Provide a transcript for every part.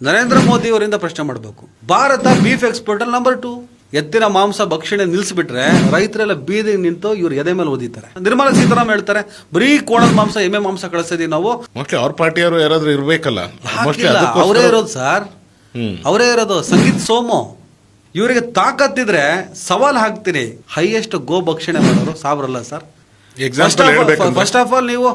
ನರೇಂದ್ರ ಮೋದಿ ಅವರಿಂದ ಪ್ರಶ್ನೆ ಮಾಡಬೇಕು. ಭಾರತ ಬೀಫ್ ಎಕ್ಸ್ಪೋರ್ಟ್ ಅಲ್ಲಿ ನಂಬರ್ 2. ಎತ್ತಿನ ಮಾಂಸ ಭಕ್ಷಣೆ ನಿಲ್ಲಿಸ್ಬಿಟ್ರೆ ರೈತರೆಲ್ಲ ಬೀದಿಗೆ ನಿಂತು ಇವ್ರು ಎದೆ ಮೇಲೆ ಓದಿತಾರೆ. ನಿರ್ಮಲಾ ಸೀತಾರಾಮನ್ ಹೇಳ್ತಾರೆ ಬರೀ ಕೋಣದ ಮಾಂಸ ಎಮ್ಮೆ ಮಾಂಸ ಕಳಿಸ್ತೀವಿ ನಾವು. ಮೋಸ್ಟ್ಲಿ ಅವ್ರ ಪಾರ್ಟಿಯವರು ಯಾರಾದ್ರೂ ಇರ್ಬೇಕಲ್ಲ, ಅವರೇ ಇರೋದು ಸರ್, ಅವರೇ ಇರೋದು. ಸಂಗೀತ್ ಸೋಮು ಇವರಿಗೆ ತಾಕತ್ತಿದ್ರೆ ಸವಾಲ್ ಹಾಕ್ತೀನಿ, ಹೈಯೆಸ್ಟ್ ಗೋ ಭಕ್ಷಣೆ ಮಾಡೋರು ಸಾಬ್ರಲ್ಲ ಸರ್. ಫಸ್ಟ್ ಆಫ್ ಆಲ್ ನೀವು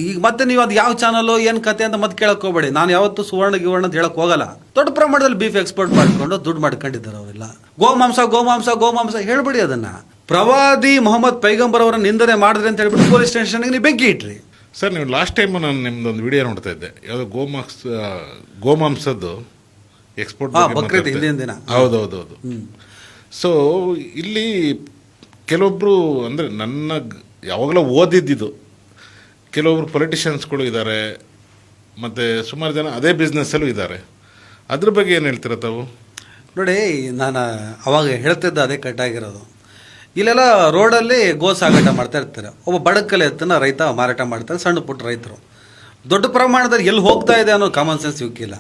ಈಗ ಮತ್ತೆ ನೀವು ಅದು ಯಾವ ಚಾನಲ್ ಏನ್ ಕತೆ ಅಂತ ಮತ್ತೆ ಕೇಳಕ್ ಹೋಗ್ಬೇಡಿ. ನಾನು ಯಾವತ್ತು ಸುವರ್ಣ ಗಿವರ್ಣ ಅಂತ ಹೇಳಕ್ ಹೋಗಲ್ಲ. ದೊಡ್ಡ ಪ್ರಮಾಣದಲ್ಲಿ ಬೀಫ್ ಎಕ್ಸ್ಪೋರ್ಟ್ ಮಾಡ್ಕೊಂಡು ದುಡ್ಡು ಮಾಡ್ಕೊಂಡಿದ್ದಾರೆ ಅವರೆಲ್ಲ. ಗೋಮಾಂಸ ಹೇಳ್ಬಿಡಿ ಅದನ್ನ. ಪ್ರವಾದಿ ಮೊಹಮ್ಮದ್ ಪೈಗಂಬರ್ ಅವರ ನಿಂದನೆ ಮಾಡಿದ್ರೆ ಅಂತ ಹೇಳ್ಬಿಟ್ಟು ಪೊಲೀಸ್ ಸ್ಟೇಷನ್ಗೆ ನೀವು ಬೆಂಕಿ ಇಟ್ರಿ. ಸರ್, ನೀವು ಲಾಸ್ಟ್ ಟೈಮ್ ನಾನು ನಿಮ್ದೊಂದು ವಿಡಿಯೋ ನೋಡ್ತಾ ಇದ್ದೆ, ಯಾವ್ದು ಗೋಮಾಂಸದ್ದು ಎಕ್ಸ್ಪೋರ್ಟ್ ಬಕ್ರೀದ್ ಹಿಂದಿನ ದಿನ. ಹೌದೌದು. ಸೊ ಇಲ್ಲಿ ಕೆಲವೊಬ್ರು ಅಂದ್ರೆ ನನ್ನ ಯಾವಾಗಲೂ ಓದಿದ್ದು ಕೆಲವೊಬ್ರು ಪೊಲಿಟಿಷಿಯನ್ಸ್ಗಳು ಇದ್ದಾರೆ, ಮತ್ತು ಸುಮಾರು ಜನ ಅದೇ ಬಿಸ್ನೆಸ್ಸಲ್ಲೂ ಇದ್ದಾರೆ. ಅದ್ರ ಬಗ್ಗೆ ಏನು ಹೇಳ್ತೀರ ತಾವು? ನೋಡಿ, ನಾನು ಅವಾಗ ಹೇಳ್ತಿದ್ದ ಅದೇ ಕಟ್ಟಾಗಿರೋದು. ಇಲ್ಲೆಲ್ಲ ರೋಡಲ್ಲಿ ಗೋ ಸಾಗಾಟ ಮಾಡ್ತಾ ಇರ್ತಾರೆ. ಒಬ್ಬ ಬಡಕಲೆ ಎತ್ತನ್ನ ರೈತ ಮಾರಾಟ ಮಾಡ್ತಾರೆ, ಸಣ್ಣ ಪುಟ್ಟ ರೈತರು. ದೊಡ್ಡ ಪ್ರಮಾಣದಲ್ಲಿ ಎಲ್ಲಿ ಹೋಗ್ತಾ ಇದೆ ಅನ್ನೋ ಕಾಮನ್ ಸೆನ್ಸ್ ಸಿಕ್ಕಿಲ್ಲ.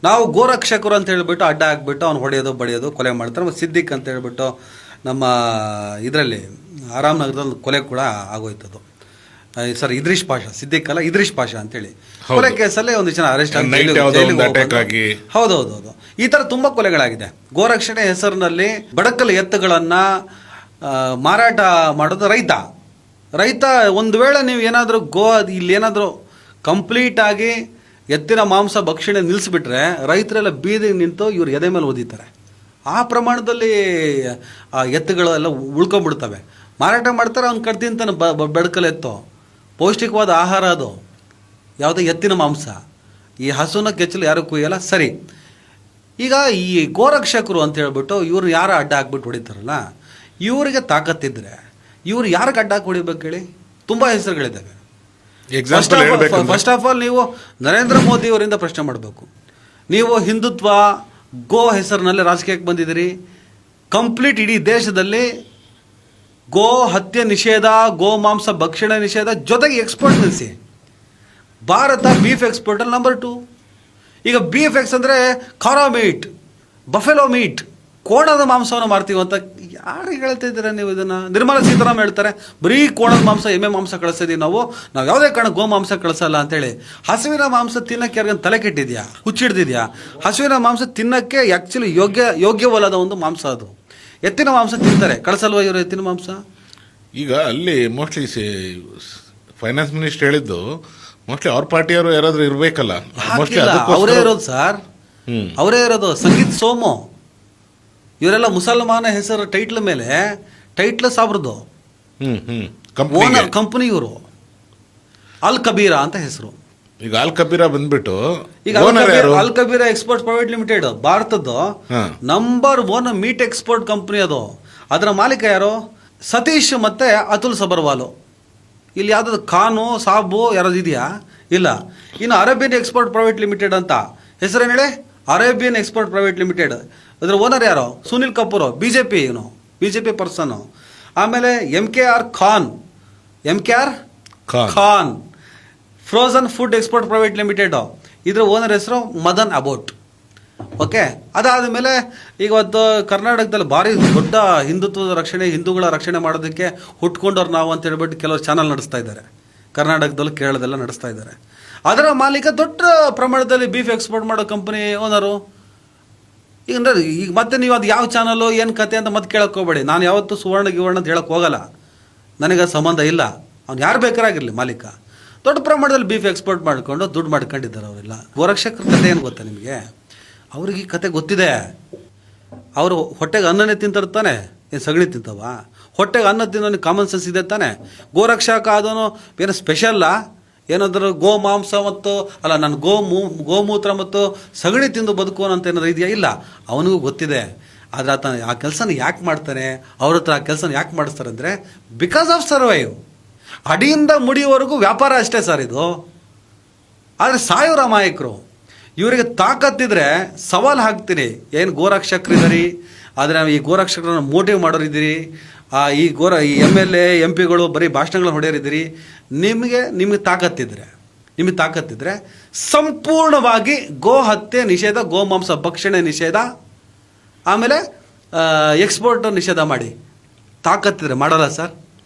ನಾವು ಗೋರಕ್ಷಕರು ಅಂತ ಹೇಳ್ಬಿಟ್ಟು ಅಡ್ಡ ಹಾಕ್ಬಿಟ್ಟು ಅವ್ನು ಹೊಡೆಯೋದು ಬಡಿಯೋದು ಕೊಲೆ ಮಾಡ್ತಾರೆ. ಮತ್ತು ಸಿದ್ದಿಕ್ ಅಂತ ಹೇಳ್ಬಿಟ್ಟು ನಮ್ಮ ಇದರಲ್ಲಿ ಆರಾಮನಗರದಲ್ಲಿ ಕೊಲೆ ಕೂಡ ಆಗೋಯ್ತದು. ಸರ್ ಇದ್ರೀಶ್ ಪಾಷಾ, ಸಿದ್ದಿಕ್ ಅಲ್ಲ ಇದ್ರೀಶ್ ಪಾಷಾ ಅಂತೇಳಿ ಕೊಲೆ ಕೇಸಲ್ಲಿ ಒಂದು ಜನ ಅರೆಸ್ಟ್ ಆಗಿ. ಹೌದೌದು. ಈ ಥರ ತುಂಬ ಕೊಲೆಗಳಾಗಿದೆ. ಗೋರಕ್ಷಣೆ ಹೆಸರಿನಲ್ಲಿ ಬಡಕಲು ಎತ್ತುಗಳನ್ನ ಮಾರಾಟ ಮಾಡೋದು ರೈತ. ಒಂದು ವೇಳೆ ನೀವು ಏನಾದರೂ ಇಲ್ಲಿ ಏನಾದರೂ ಕಂಪ್ಲೀಟ್ ಆಗಿ ಎತ್ತಿನ ಮಾಂಸ ಭಕ್ಷಣೆ ನಿಲ್ಲಿಸ್ಬಿಟ್ರೆ ರೈತರೆಲ್ಲ ಬೀದಿಗೆ ನಿಂತು ಇವ್ರು ಎದೆ ಮೇಲೆ ಓದಿತಾರೆ. ಆ ಪ್ರಮಾಣದಲ್ಲಿ ಆ ಎತ್ತುಗಳೆಲ್ಲ ಉಳ್ಕೊಂಡ್ಬಿಡ್ತವೆ. ಮಾರಾಟ ಮಾಡ್ತಾರೆ, ಅವ್ನು ಕಡ್ತಿಂತಾನೆ ಬೆಡ್ಕಲ್ ಎತ್ತು. ಪೌಷ್ಟಿಕವಾದ ಆಹಾರ ಅದು, ಯಾವುದೇ ಎತ್ತಿನ ಮಾಂಸ. ಈ ಹಸುನ ಕೆಚ್ಚಲು ಯಾರು ಕುಯ್ಯಲ್ಲ. ಸರಿ, ಈಗ ಈ ಗೋರಕ್ಷಕರು ಅಂತ ಹೇಳ್ಬಿಟ್ಟು ಇವ್ರು ಯಾರು ಅಡ್ಡ ಹಾಕ್ಬಿಟ್ಟು ಹೊಡಿತಾರಲ್ಲ, ಇವರಿಗೆ ತಾಕತ್ತಿದ್ರೆ ಇವ್ರು ಯಾರಿಗೆ ಅಡ್ಡ ಹಾಕಿ ಹೊಡಿಬೇಕು ಹೇಳಿ? ತುಂಬ ಹೆಸರುಗಳಿದ್ದಾವೆ. ಫಸ್ಟ್ ಆಫ್ ಆಲ್ ನೀವು ನರೇಂದ್ರ ಮೋದಿ ಅವರಿಂದ ಪ್ರಶ್ನೆ ಮಾಡಬೇಕು. ನೀವು ಹಿಂದುತ್ವ ಗೋ ಹೆಸರಿನಲ್ಲಿ ರಾಜಕೀಯಕ್ಕೆ ಬಂದಿದ್ದೀರಿ. ಕಂಪ್ಲೀಟ್ ಇಡೀ ದೇಶದಲ್ಲಿ ಗೋ ಹತ್ಯೆ ನಿಷೇಧ, ಗೋ ಮಾಂಸ ಭಕ್ಷಣೆ ನಿಷೇಧ, ಜೊತೆಗೆ ಎಕ್ಸ್ಪೋರ್ಟ್ ನಿಲ್ಲಿಸಿ. ಭಾರತ ಬೀಫ್ ಎಕ್ಸ್ಪೋರ್ಟ್ ಅಲ್ಲಿ ನಂಬರ್ 2. ಈಗ ಬೀಫ್ ಎಕ್ಸ್ ಅಂದರೆ ಖಾರಾ ಮೀಟ್, ಬಫೆಲೋ ಮೀಟ್, ಕೋಣದ ಮಾಂಸವನ್ನು ಮಾರ್ತೀವಿ ಅಂತ ಯಾರಿಗೆ ಹೇಳ್ತಿದ್ದೀರಾ ನೀವು ಇದನ್ನು? ನಿರ್ಮಲಾ ಸೀತಾರಾಮನ್ ಹೇಳ್ತಾರೆ ಬರೀ ಕೋಣದ ಮಾಂಸ ಎಮ್ಮೆ ಮಾಂಸ ಕಳಿಸ್ತಿದ್ದೀವಿ ನಾವು ಯಾವುದೇ ಕಾರಣ ಗೋ ಮಾಂಸ ಕಳಿಸಲ್ಲ ಅಂತೇಳಿ. ಹಸುವಿನ ಮಾಂಸ ತಿನ್ನಕ್ಕೆ ಯಾರಿಗೇನು ತಲೆ ಕೆಟ್ಟಿದ್ಯಾ, ಹುಚ್ಚಿಡ್ದಿದ್ಯಾ? ಹಸುವಿನ ಮಾಂಸ ತಿನ್ನಕ್ಕೆ ಆ್ಯಕ್ಚುಲಿ ಯೋಗ್ಯವಲ್ಲದ ಒಂದು ಮಾಂಸ ಅದು. ಎತ್ತಿನ ಮಾಂಸ ತಿಂತಾರೆ, ಕಳಿಸಲ್ವ ಇವರು ಎತ್ತಿನ ಮಾಂಸ? ಈಗ ಅಲ್ಲಿ ಮೋಸ್ಟ್ಲಿ ಫೈನಾನ್ಸ್ ಮಿನಿಸ್ಟರ್ ಹೇಳಿದ್ದು ಮೋಸ್ಟ್ಲಿ ಅವ್ರ ಪಾರ್ಟಿಯವರು ಯಾರಾದ್ರೂ ಇರ್ಬೇಕಲ್ಲ, ಅವರೇ ಇರೋದು ಸರ್, ಅವರೇ ಇರೋದು. ಸಂಗೀತ್ ಸೋಮು ಇವರೆಲ್ಲ ಮುಸಲ್ಮಾನ ಹೆಸರು ಟೈಟ್ಲ್ ಮೇಲೆ ಟೈಟ್ಲ್ ಸಾಬ್ರದ್ದು ಕಂಪನಿ. ಇವರು ಅಲ್ ಕಬೀರಾ ಅಂತ ಹೆಸರು. ಈಗ ಅಲ್ ಕಬೀರಾ ಬಂದ್ಬಿಟ್ಟು ಈಗ ಅಲ್ ಕಬೀರಾ ಎಕ್ಸ್ಪೋರ್ಟ್ ಪ್ರೈವೇಟ್ ಲಿಮಿಟೆಡ್ ಭಾರತದ್ದು ನಂಬರ್ 1 ಮೀಟ್ ಎಕ್ಸ್ಪೋರ್ಟ್ ಕಂಪನಿ ಅದು. ಅದರ ಮಾಲೀಕ ಯಾರು? ಸತೀಶ್ ಮತ್ತೆ ಅತುಲ್ ಸಬರ್ವಾಲು. ಇಲ್ಲಿ ಯಾವ್ದಾದ್ರು ಖಾನು ಸಾಬು ಯಾರಾದ್ರು ಇದೆಯಾ? ಇಲ್ಲ. ಇನ್ನು ಅರೇಬಿಯನ್ ಎಕ್ಸ್ಪೋರ್ಟ್ ಪ್ರೈವೇಟ್ ಲಿಮಿಟೆಡ್ ಅಂತ ಹೆಸರೇನು ಹೇಳಿ? Arabian export private limited. ಅದರ ಓನರ್ ಯಾರು? Sunil Kapoor, BJP person. ಆಮೇಲೆ MKR Khan frozen food export private limited. ಇದರ ಓನರ್ ಹೆಸರು ಮದನ್ ಅಬೋಟ್. ಓಕೆ, ಅದಾದ ಮೇಲೆ ಇವತ್ತು ಕರ್ನಾಟಕದಲ್ಲಿ ಭಾರಿ ದೊಡ್ಡ ಹಿಂದುತ್ವದ ರಕ್ಷಣೆ, ಹಿಂದೂಗಳ ರಕ್ಷಣೆ ಮಾಡೋದಕ್ಕೆ ಹುಟ್ಕೊಂಡವ್ರು ನಾವು ಅಂತ ಹೇಳ್ಬಿಟ್ಟು ಕೆಲವರು ಚಾನಲ್ ನಡೆಸ್ತಾ ಇದ್ದಾರೆ. ಕರ್ನಾಟಕದಲ್ಲೂ ಕೇರಳದಲ್ಲ ನಡೆಸ್ತಾ ಇದ್ದಾರೆ. ಅದರ ಮಾಲೀಕ ದೊಡ್ಡ ಪ್ರಮಾಣದಲ್ಲಿ ಬೀಫ್ ಎಕ್ಸ್ಪೋರ್ಟ್ ಮಾಡೋ ಕಂಪನಿ ಓನರು. ಈಗ ಮತ್ತೆ ನೀವು ಅದು ಯಾವ ಚಾನಲ್ ಏನು ಕತೆ ಅಂತ ಮತ್ತೆ ಕೇಳಕ್ಕೆ ಹೋಗ್ಬೇಡಿ. ನಾನು ಯಾವತ್ತು ಸುವರ್ಣ ಗಿವರ್ಣ ಅಂತ ಹೇಳಕ್ಕೆ ಹೋಗಲ್ಲ, ನನಗೆ ಸಂಬಂಧ ಇಲ್ಲ. ಅವ್ನು ಯಾರು ಬೇಕಾರಾಗಿರಲಿ ಮಾಲೀಕ. ದೊಡ್ಡ ಪ್ರಮಾಣದಲ್ಲಿ ಬೀಫ್ ಎಕ್ಸ್ಪೋರ್ಟ್ ಮಾಡಿಕೊಂಡು ದುಡ್ಡು ಮಾಡ್ಕೊಂಡಿದ್ದಾರೆ ಅವರೆಲ್ಲ. ಗೋರಕ್ಷಕರ ಕತೆ ಏನು ಗೊತ್ತಾ ನಿಮಗೆ? ಅವ್ರಿಗೆ ಈ ಕತೆ ಗೊತ್ತಿದೆ. ಅವರು ಹೊಟ್ಟೆಗೆ ಅನ್ನನೇ ತಿಂತಿರ್ತಾನೆ, ಏನು ಸಗಣಿ ತಿಂತವ? ಹೊಟ್ಟೆಗೆ ಅನ್ನ ತಿನ್ನೋ ಕಾಮನ್ ಸೆನ್ಸ್ ಇದೆ ತಾನೆ. ಗೋರಕ್ಷಕ ಆದವನು ಏನು ಸ್ಪೆಷಲ್ಲ? ಏನಾದರೂ ಗೋ ಮಾಂಸ ಮತ್ತು ಅಲ್ಲ ನಾನು ಗೋಮೂತ್ರ ಮತ್ತು ಸಗಣಿ ತಿಂದು ಬದುಕೋನಂತ ಏನಾದ್ರು ಇದೆಯಾ? ಇಲ್ಲ. ಅವನಿಗೂ ಗೊತ್ತಿದೆ. ಆದರೆ ಆತ ಆ ಕೆಲಸನ ಯಾಕೆ ಮಾಡ್ತಾನೆ, ಅವ್ರ ಹತ್ರ ಆ ಕೆಲಸನ ಯಾಕೆ ಮಾಡಿಸ್ತಾರೆ ಅಂದರೆ ಬಿಕಾಸ್ ಆಫ್ ಸರ್ವೈವ್. ಅಡಿಯಿಂದ ಮುಡಿಯವರೆಗೂ ವ್ಯಾಪಾರ ಅಷ್ಟೇ ಸರ್ ಇದು. ಆದರೆ ಸಾಯೋರ ಅಮಾಯಕರು. ಇವರಿಗೆ ತಾಕತ್ತಿದ್ರೆ ಸವಾಲು ಹಾಕ್ತೀನಿ. ಏನು ಗೋರಕ್ಷಕರಿದ್ದೀರಿ, ಆದರೆ ಈ ಗೋರಕ್ಷಕರನ್ನು ಮೋಟಿವ್ ಮಾಡೋರಿದ್ದೀರಿ. ಈ MLA MP ಗಳು ಬರೀ ಭಾಷಣಗಳನ್ನ ಹೊಡೆಯೋರಿದ್ದೀರಿ. ನಿಮಗೆ ತಾಕತ್ತಿದ್ರೆ ನಿಮಗೆ ತಾಕತ್ತಿದ್ರೆ ಸಂಪೂರ್ಣವಾಗಿ ಗೋ ಹತ್ಯೆ ನಿಷೇಧ, ಗೋಮಾಂಸ ಭಕ್ಷಣೆ ನಿಷೇಧ, ಆಮೇಲೆ ಎಕ್ಸ್ಪೋರ್ಟ್ ನಿಷೇಧ ಮಾಡಿ. ತಾಕತ್ತಿದ್ರೆ ಮಾಡಲ್ಲ ಸರ್.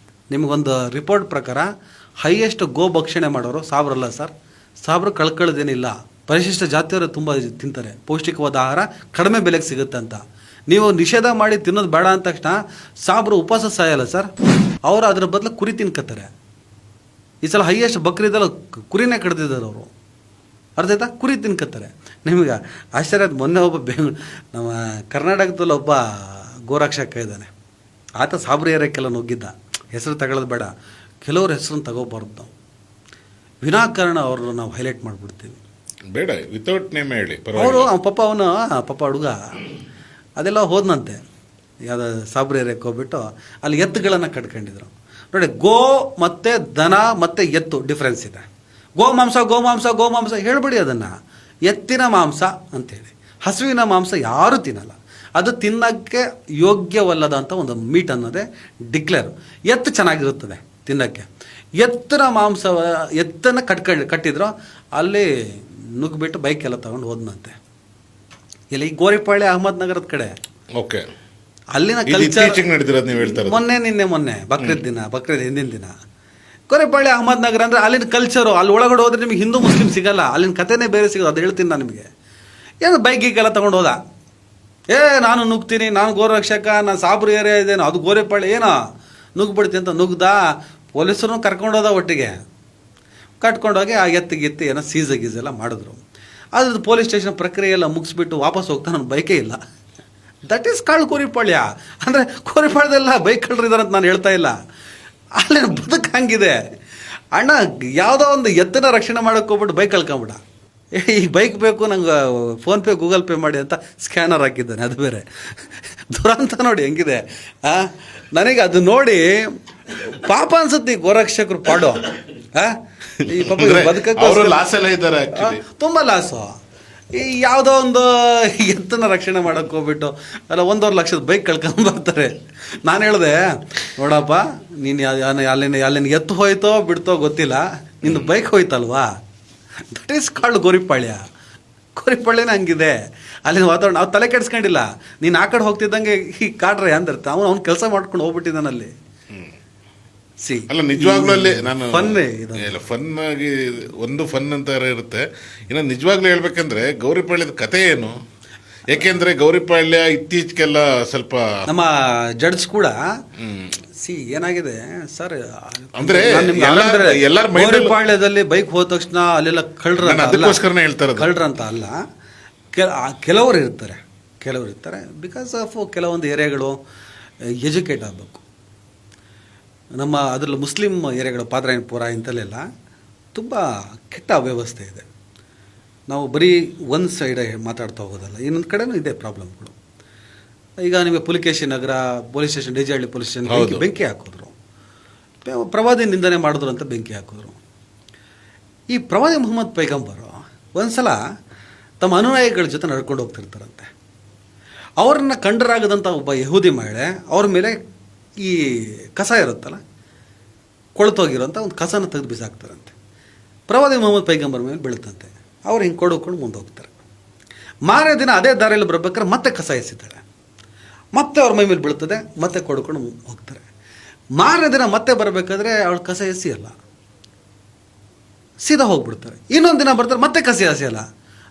ನಿಮಗೊಂದು ರಿಪೋರ್ಟ್ ಪ್ರಕಾರ ಹೈಯೆಸ್ಟ್ ಗೋ ಭಕ್ಷಣೆ ಮಾಡೋರು ಸಾಬ್ರಲ್ಲ ಸರ್. ಸಾಬ್ರು ಕಳ್ಕೊಳ್ಳೋದೇನಿಲ್ಲ. ಪರಿಶಿಷ್ಟ ಜಾತಿಯವರು ತುಂಬ ತಿಂತಾರೆ, ಪೌಷ್ಟಿಕವಾದ ಆಹಾರ ಕಡಿಮೆ ಬೆಲೆಗೆ ಸಿಗುತ್ತೆ ಅಂತ. ನೀವು ನಿಷೇಧ ಮಾಡಿ ತಿನ್ನೋದು ಬೇಡ ಅಂದ ತಕ್ಷಣ ಸಾಬ್ರು ಉಪವಾಸ ಸಾಯಲ್ಲ ಸರ್. ಅವರು ಅದ್ರ ಬದಲು ಕುರಿ ತಿನ್ಕೋತಾರೆ. ಈ ಸಲ ಹೈಯೆಸ್ಟ್ ಬಕ್ರೀದಲ್ಲ ಕುರಿನೇ ಕಡ್ದಿದ್ದಾರೆ ಅವರು. ಅರ್ಥ ಆಯ್ತಾ? ಕುರಿ ತಿನ್ಕೋತಾರೆ. ನಿಮಗೆ ಆಶ್ಚರ್ಯ. ಮೊನ್ನೆ ಒಬ್ಬ ನಮ್ಮ ಕರ್ನಾಟಕದಲ್ಲಿ ಒಬ್ಬ ಗೋರಕ್ಷಕ ಇದ್ದಾನೆ. ಆತ ಸಾಬ್ರು ಏರಿಯಾಕ್ಕೆಲ್ಲ ನುಗ್ಗಿದ್ದ. ಹೆಸರು ತಗೊಳ್ಳೋದು ಬೇಡ, ಕೆಲವ್ರ ಹೆಸರನ್ನು ತಗೋಬಾರ್ದು ನಾವು. ವಿನಾಕಾರಣ ಅವ್ರನ್ನ ನಾವು ಹೈಲೈಟ್ ಮಾಡಿಬಿಡ್ತೀವಿ. ಬೇಡ, ವಿತೌಟ್ ನೇಮ್ ಹೇಳಿ. ಅವರು ಪಾಪ ಹುಡುಗ ಅದೆಲ್ಲ ಹೋದ್ನಂತೆ. ಯಾವುದೋ ಸಾಬ್ರು ಏರಿಯಾಕ್ಕೆ ಹೋಗ್ಬಿಟ್ಟು ಅಲ್ಲಿ ಎತ್ತುಗಳನ್ನು ಕಟ್ಕೊಂಡಿದ್ರು. ನೋಡಿ, ಗೋ ಮತ್ತು ದನ ಮತ್ತು ಎತ್ತು ಡಿಫ್ರೆನ್ಸ್ ಇದೆ. ಗೋಮಾಂಸ ಹೇಳ್ಬಿಡಿ ಅದನ್ನು. ಎತ್ತಿನ ಮಾಂಸ ಅಂಥೇಳಿ. ಹಸುವಿನ ಮಾಂಸ ಯಾರೂ ತಿನ್ನಲ್ಲ. ಅದು ತಿನ್ನೋಕ್ಕೆ ಯೋಗ್ಯವಲ್ಲದ ಅಂತ ಒಂದು ಮೀಟ್ ಅನ್ನೋದೇ ಡಿಕ್ಲೇರ್. ಎತ್ತು ಚೆನ್ನಾಗಿರುತ್ತದೆ ತಿನ್ನೋಕ್ಕೆ. ಎತ್ತಿನ ಮಾಂಸ, ಎತ್ತನ್ನು ಕಟ್ಟಿದ್ರು. ಅಲ್ಲಿ ನುಗ್ಗಿಬಿಟ್ಟು ಬೈಕ್ ಎಲ್ಲ ತಗೊಂಡು ಹೋದ್ನಂತೆ. ಇಲ್ಲಿ ಗೋರಿಪಾಳ್ಯ ಅಹಮದ್ ನಗರದ ಕಡೆ. ಓಕೆ. ಅಲ್ಲಿನ ಕಲ್ಚರ್ ಮೊನ್ನೆ ಬಕ್ರೀದ್ ಹಿಂದಿನ ದಿನ ಗೋರಿಪಾಳ್ಯ ಅಹಮದ್ ನಗರ ಅಂದರೆ ಅಲ್ಲಿನ ಕಲ್ಚರು. ಅಲ್ಲಿ ಒಳಗಡೆ ಹೋದ್ರೆ ನಿಮಗೆ ಹಿಂದೂ ಮುಸ್ಲಿಂ ಸಿಗಲ್ಲ. ಅಲ್ಲಿನ ಕಥೆನೇ ಬೇರೆ ಸಿಗೋದು. ಅದು ಹೇಳ್ತೀನಿ ನಾನು ನಿಮಗೆ. ಏನು ಬೈಕಿಗೆಲ್ಲ ತಗೊಂಡು ಹೋದ. ನಾನು ನುಗ್ತೀನಿ, ನಾನು ಗೋರಕ್ಷಕ, ನಾನು ಸಾಬ್ರು ಏರಿಯಾ ಇದೇನೋ, ಅದು ಗೋರಿಪಾಳ್ಯ ಏನೋ ನುಗ್ಬಿಡ್ತೀನಿ ಅಂತ ನುಗ್ದ. ಪೊಲೀಸರು ಕರ್ಕೊಂಡೋದ ಒಟ್ಟಿಗೆ. ಕಟ್ಕೊಂಡೋಗಿ ಆ ಎತ್ತಿಗೆತ್ತಿ ಏನೋ ಗೀಸೆಲ್ಲ ಮಾಡಿದ್ರು. ಅದ್ರದ್ದು ಪೊಲೀಸ್ ಸ್ಟೇಷನ್ ಪ್ರಕ್ರಿಯೆ ಎಲ್ಲ ಮುಗಿಸ್ಬಿಟ್ಟು ವಾಪಸ್ ಹೋಗ್ತಾ ನನ್ನ ಬೈಕೇ ಇಲ್ಲ. That is called Goripalya. ಅಂದರೆ ಗೋರಿಪಾಳ್ಯದೆಲ್ಲ ಬೈಕ್ ಕಳ್ರಿದಾರೆ ಅಂತ ನಾನು ಹೇಳ್ತಾ ಇಲ್ಲ. ಅಲ್ಲಿ ಬದುಕು ಹಂಗಿದೆ ಅಣ್ಣ. ಯಾವುದೋ ಒಂದು ಎತ್ತನ ರಕ್ಷಣೆ ಮಾಡೋಕೆ ಹೋಗ್ಬಿಟ್ಟು ಬೈಕ್ ಕಳ್ಕೊಂಬಿಡ. ಈಗ ಬೈಕ್ ಬೇಕು ನಂಗೆ, ಫೋನ್ಪೇ ಗೂಗಲ್ ಪೇ ಮಾಡಿ ಅಂತ ಸ್ಕ್ಯಾನರ್ ಹಾಕಿದ್ದಾನೆ. ಅದು ಬೇರೆ ದುರಂತ ನೋಡಿ ಹೆಂಗಿದೆ. ನನಗೆ ಅದು ನೋಡಿ ಪಾಪ ಅನ್ಸುತ್ತೆ. ಈ ಗೋರಕ್ಷಕರು ಪಾಡೋ ಈ ಪಾಪ ಬದುಕಕ್ಕೆ ತುಂಬ ಲಾಸು. ಈ ಯಾವುದೋ ಒಂದು ಎತ್ತನ ರಕ್ಷಣೆ ಮಾಡೋಕ್ಕೆ ಹೋಗ್ಬಿಟ್ಟು ಅಲ್ಲ 1.5 ಲಕ್ಷದ ಬೈಕ್ ಕಳ್ಕೊಂಬರ್ತಾರೆ. ನಾನು ಹೇಳಿದೆ, ನೋಡಪ್ಪ, ನೀನು ಅಲ್ಲಿನ ಎತ್ತು ಹೋಯ್ತೋ ಬಿಡ್ತೋ ಗೊತ್ತಿಲ್ಲ, ನಿನ್ನ ಬೈಕ್ ಹೋಯ್ತಲ್ವಾ. That is called Goripalya. ಗೋರಿಪಾಳ್ಯನೇ ಹಂಗಿದೆ. ಅಲ್ಲಿನ ವಾತಾವರಣ ನಾವು ತಲೆ ಕೆಡಿಸ್ಕೊಂಡಿಲ್ಲ. ನೀನು ಆ ಕಡೆ ಹೋಗ್ತಿದ್ದಂಗೆ ಈ ಕಾಡ್ರೆ ಅಂದಿರ್ತ ಅವ್ನು ಕೆಲಸ ಮಾಡ್ಕೊಂಡು ಹೋಗ್ಬಿಟ್ಟಿದ್ದಾನಲ್ಲಿ. ಅಲ್ಲ, ನಿಜವಾಗ್ಲೂ ಅಲ್ಲಿ ನಾನು ಫನ್ ಆಗಿ ಒಂದು ಫನ್ ಅಂತ ಇರುತ್ತೆ. ಇನ್ನು ನಿಜವಾಗ್ಲೂ ಹೇಳ್ಬೇಕಂದ್ರೆ ಗೌರಿಪಾಳ್ಯದ ಕಥೆ ಏನು? ಯಾಕೆಂದ್ರೆ ಗೌರಿಪಾಳ್ಯ ಇತ್ತೀಚೆಗೆಲ್ಲ ಸ್ವಲ್ಪ ನಮ್ಮ ಜಡ್ಜ್ ಕೂಡ ಏನಾಗಿದೆ ಸರ್ ಅಂದ್ರೆ ಗೌರಿಪಾಳ್ಯದಲ್ಲಿ ಬೈಕ್ ಹೋದ ತಕ್ಷಣ ಅಲ್ಲೆಲ್ಲ ಅದಕ್ಕೋಸ್ಕರನೇ ಹೇಳ್ತಾರೆ. ಕಳ್ರಂತ ಅಲ್ಲ, ಕೆಲವರು ಇರ್ತಾರೆ ಬಿಕಾಸ್ ಆಫ್ ಕೆಲವೊಂದು ಏರಿಯಾಗಳು ಎಜುಕೇಟ್ ಆಗಬೇಕು. ನಮ್ಮ ಅದರಲ್ಲಿ ಮುಸ್ಲಿಂ ಏರಿಯಾಗಳು ಪಾದ್ರಾಯನಪುರ ಇಂಥಲ್ಲೆಲ್ಲ ತುಂಬ ಕೆಟ್ಟ ಅವ್ಯವಸ್ಥೆ ಇದೆ. ನಾವು ಬರೀ ಒಂದು ಸೈಡ್ ಮಾತಾಡ್ತಾ ಹೋಗೋದಲ್ಲ, ಇನ್ನೊಂದು ಕಡೆನೂ ಇದೆ ಪ್ರಾಬ್ಲಮ್ಗಳು. ಈಗ ನಿಮಗೆ ಪುಲಿಕೇಶಿ ನಗರ ಪೊಲೀಸ್ ಸ್ಟೇಷನ್, ಡಿಜಹಳ್ಳಿ ಪೊಲೀಸ್ ಸ್ಟೇಷನ್ ಬೆಂಕಿ ಹಾಕಿದ್ರು. ಪ್ರವಾದಿ ನಿಂದನೆ ಮಾಡಿದ್ರು ಅಂತ ಬೆಂಕಿ ಹಾಕಿದ್ರು. ಈ ಪ್ರವಾದಿ ಮೊಹಮ್ಮದ್ ಪೈಗಂಬರು ಒಂದು ಸಲ ತಮ್ಮ ಅನುಯಾಯಿಗಳ ಜೊತೆ ನಡ್ಕೊಂಡು ಹೋಗ್ತಿರ್ತಾರಂತೆ. ಅವ್ರನ್ನ ಕಂಡರಾಗದಂಥ ಒಬ್ಬ ಯಹೂದಿ ಮಹಿಳೆ ಅವ್ರ ಮೇಲೆ ಈ ಕಸ ಇರುತ್ತಲ್ಲ, ಕೊಳ್ತೋಗಿರೋಂಥ ಒಂದು ಕಸನ ತೆಗೆದು ಬಿಸಾಕ್ತಾರಂತೆ. ಪ್ರವಾದಿ ಮೊಹಮ್ಮದ್ ಪೈಗಂಬರ್ ಮೇಲೆ ಬೀಳುತ್ತಂತೆ. ಅವ್ರು ಹಿಂಗೆ ಕೊಡ್ಕೊಂಡು ಮುಂದೆ ಹೋಗ್ತಾರೆ. ಮಾರನೇ ದಿನ ಅದೇ ದಾರಿಯಲ್ಲಿ ಬರ್ಬೇಕಾದ್ರೆ ಮತ್ತೆ ಕಸ ಎಸಿತಾಳೆ. ಮತ್ತೆ ಅವ್ರ ಮೈ ಮೇಲೆ ಬೀಳ್ತದೆ, ಮತ್ತೆ ಕೊಡ್ಕೊಂಡು ಹೋಗ್ತಾರೆ. ಮಾರನೇ ದಿನ ಮತ್ತೆ ಬರಬೇಕಾದ್ರೆ ಅವಳು ಕಸ ಎಸಿಯಲ್ಲ, ಸೀದಾ ಹೋಗ್ಬಿಡ್ತಾರೆ. ಇನ್ನೊಂದು ದಿನ ಬರ್ತಾರೆ, ಮತ್ತೆ ಕಸ ಎಸಿಯಲ್ಲ.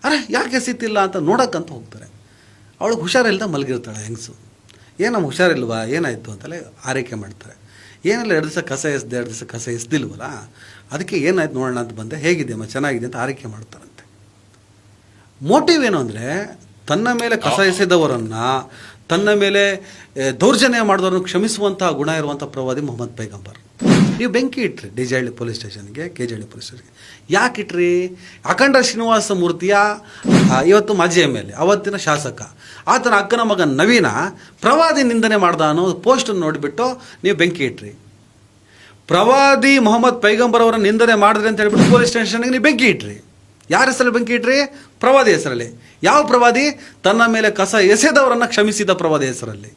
ಅರೆ ಯಾಕೆ ಎಸಿತಿಲ್ಲ ಅಂತ ನೋಡೋಕ್ಕಂತ ಹೋಗ್ತಾರೆ. ಅವಳಿಗೆ ಹುಷಾರಿಲ್ಲದ ಮಲಗಿರ್ತಾಳೆ ಹೆಂಗಸು. ಏನಮ್ಮ ಹುಷಾರಿಲ್ವಾ, ಏನಾಯಿತು ಅಂತಲೇ ಆರೈಕೆ ಮಾಡ್ತಾರೆ. ಏನೆಲ್ಲ 2 ದಿವಸ ಕಸ ಎಸ್ದೆ, 2 ದಿವಸ ಕಸ ಎಸ್ದಿಲ್ವಲ್ಲ, ಅದಕ್ಕೆ ಏನಾಯ್ತು ನೋಡೋಣ ಅಂತ ಬಂದೆ, ಹೇಗಿದೆಯಮ್ಮ, ಚೆನ್ನಾಗಿದೆ ಅಂತ ಆರೈಕೆ ಮಾಡ್ತಾರಂತೆ. ಮೋಟಿವ್ ಏನು ಅಂದರೆ, ತನ್ನ ಮೇಲೆ ಕಸ ಎಸೆದವರನ್ನು, ತನ್ನ ಮೇಲೆ ದೌರ್ಜನ್ಯ ಮಾಡಿದವರನ್ನು ಕ್ಷಮಿಸುವಂತಹ ಗುಣ ಇರುವಂಥ ಪ್ರವಾದಿ ಮೊಹಮ್ಮದ್ ಪೈಗಂಬರ್. ನೀವು ಬೆಂಕಿ ಇಟ್ರಿ ಡಿಜಹಳ್ಳಿ ಪೊಲೀಸ್ ಸ್ಟೇಷನ್ಗೆ, ಕೆಜಹಳ್ಳಿ ಪೊಲೀಸ್ ಸ್ಟೇಷನ್ಗೆ. ಯಾಕೆ ಇಟ್ರಿ? ಅಖಂಡ ಶ್ರೀನಿವಾಸ ಮೂರ್ತಿಯ ಇವತ್ತು ಮಾಜಿ MLA, ಅವತ್ತಿನ ಶಾಸಕ, ಆತನ ಅಕ್ಕನ ಮಗ ನವೀನ ಪ್ರವಾದಿ ನಿಂದನೆ ಮಾಡ್ದ ಅನ್ನೋ ಪೋಸ್ಟನ್ನು ನೋಡಿಬಿಟ್ಟು ನೀವು ಬೆಂಕಿ ಇಟ್ರಿ. ಪ್ರವಾದಿ ಮೊಹಮ್ಮದ್ ಪೈಗಂಬರ್ ಅವರ ನಿಂದನೆ ಮಾಡಿದ್ರಿ ಅಂತ ಹೇಳ್ಬಿಟ್ಟು ಪೊಲೀಸ್ ಸ್ಟೇಷನ್ಗೆ ನೀವು ಬೆಂಕಿ ಇಟ್ರಿ. ಯಾರ ಹೆಸರಲ್ಲಿ ಬೆಂಕಿ ಇಟ್ರಿ? ಪ್ರವಾದಿ ಹೆಸರಲ್ಲಿ. ಯಾವ ಪ್ರವಾದಿ? ತನ್ನ ಮೇಲೆ ಕಸ ಎಸೆದವರನ್ನು ಕ್ಷಮಿಸಿದ ಪ್ರವಾದಿ ಹೆಸರಲ್ಲಿ.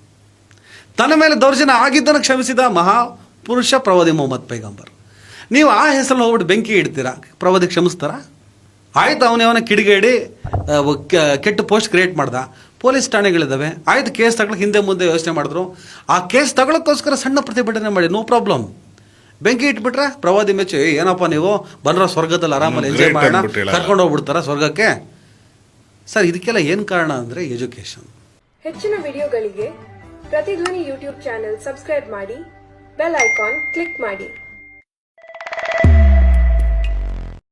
ತನ್ನ ಮೇಲೆ ದೌರ್ಜನ್ಯ ಆಗಿದ್ದನ್ನು ಕ್ಷಮಿಸಿದ ಮಹಾಪುರುಷ ಪ್ರವಾದಿ ಮೊಹಮ್ಮದ್ ಪೈಗಂಬರ್. ನೀವು ಆ ಹೆಸರಲ್ಲಿ ಹೋಗ್ಬಿಟ್ಟು ಬೆಂಕಿ ಇಡ್ತೀರಾ, ಪ್ರವಾದಿ ಕ್ಷಮಿಸ್ತಾರ? ಆಯ್ತು, ಅವನ ಕಿಡಿಗೇಡಿ ಕೆಟ್ಟ ಪೋಸ್ಟ್ ಕ್ರಿಯೇಟ್ ಮಾಡ್ದ, ಪೊಲೀಸ್ ಠಾಣೆಗಳಿದ್ದಾವೆ, ಆಯ್ತು ಕೇಸ್ ತಗೊಳಕ್ಕೆ ಹಿಂದೆ ಮುಂದೆ ಯೋಚನೆ ಮಾಡಿದ್ರು. ಆ ಕೇಸ್ ತಗೊಳಕ್ಕೋಸ್ಕರ ಸಣ್ಣ ಪ್ರತಿಭಟನೆ ಮಾಡಿ, ನೋ ಪ್ರಾಬ್ಲಮ್. ಬೆಂಕಿ ಇಟ್ಬಿಟ್ರೆ ಪ್ರವಾದಿ ಮೆಚ್ಚಿ ಏನಪ್ಪ ನೀವು ಬಂದ್ರ ಸ್ವರ್ಗದಲ್ಲಿ ಆರಾಮಲ್ಲಿ ಎಂಜಾಯ್ ಮಾಡೋಣ, ಕರ್ಕೊಂಡು ಹೋಗ್ಬಿಡ್ತಾರ ಸ್ವರ್ಗಕ್ಕೆ? ಸರ್, ಇದಕ್ಕೆಲ್ಲ ಏನು ಕಾರಣ ಅಂದರೆ ಎಜುಕೇಶನ್. ಹೆಚ್ಚಿನ ವಿಡಿಯೋಗಳಿಗೆ ಪ್ರತಿಧ್ವನಿ ಯೂಟ್ಯೂಬ್ ಚಾನೆಲ್ ಸಬ್ಸ್ಕ್ರೈಬ್ ಮಾಡಿ, ಬೆಲ್ ಐಕಾನ್ ಕ್ಲಿಕ್ ಮಾಡಿ.